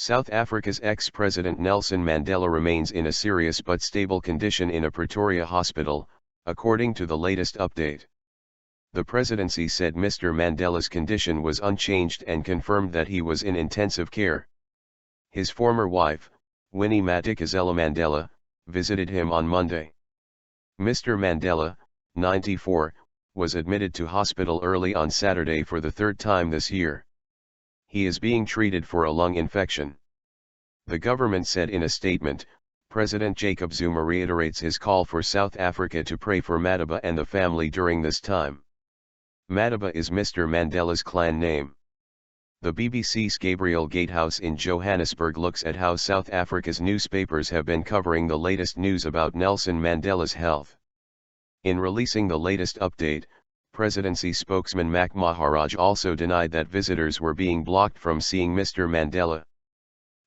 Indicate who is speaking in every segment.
Speaker 1: South Africa's ex-president Nelson Mandela remains in a serious but stable condition in a Pretoria hospital, according to the latest update. The presidency said Mr. Mandela's condition was unchanged and confirmed that he was in intensive care. His former wife, Winnie Madikizela-Mandela, visited him on Monday. Mr. Mandela, 94, was admitted to hospital early on Saturday for the third time this year. He is being treated for a lung infection. The government said in a statement, President Jacob Zuma reiterates his call for South Africa to pray for Madiba and the family during this time. Madiba is Mr. Mandela's clan name. The BBC's Gabriel Gatehouse in Johannesburg looks at how South Africa's newspapers have been covering the latest news about Nelson Mandela's health. In releasing the latest update, presidency spokesman Mac Maharaj also denied that visitors were being blocked from seeing Mr. Mandela.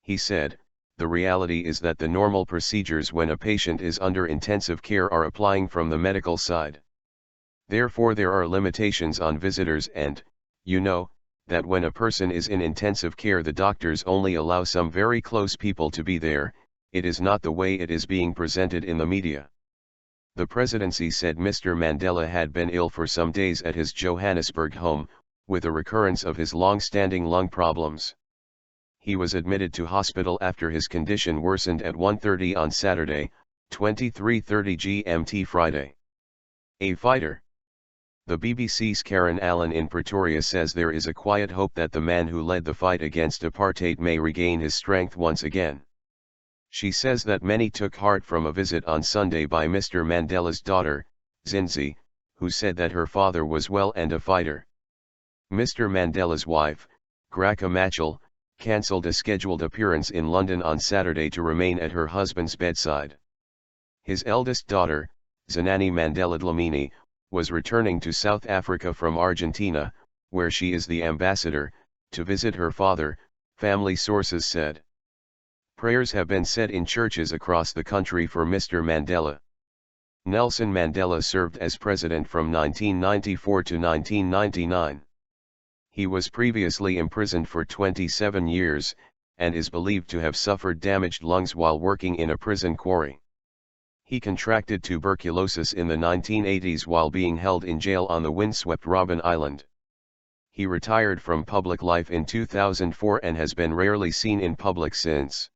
Speaker 1: He said, "The reality is that the normal procedures when a patient is under intensive care are applying from the medical side. Therefore there are limitations on visitors and, you know, that when a person is in intensive care the doctors only allow some very close people to be there. It is not the way it is being presented in the media." The presidency said Mr. Mandela had been ill for some days at his Johannesburg home, with a recurrence of his long-standing lung problems. He was admitted to hospital after his condition worsened at 1:30 on Saturday, 23:30 GMT Friday. A fighter. The BBC's Karen Allen in Pretoria says there is a quiet hope that the man who led the fight against apartheid may regain his strength once again. She says that many took heart from a visit on Sunday by Mr. Mandela's daughter, Zinzi, who said that her father was well and a fighter. Mr. Mandela's wife, Graca Machel, cancelled a scheduled appearance in London on Saturday to remain at her husband's bedside. His eldest daughter, Zinani Mandela Dlamini, was returning to South Africa from Argentina, where she is the ambassador, to visit her father, family sources said. Prayers have been said in churches across the country for Mr. Mandela. Nelson Mandela served as president from 1994 to 1999. He was previously imprisoned for 27 years, and is believed to have suffered damaged lungs while working in a prison quarry. He contracted tuberculosis in the 1980s while being held in jail on the windswept Robben Island. He retired from public life in 2004 and has been rarely seen in public since.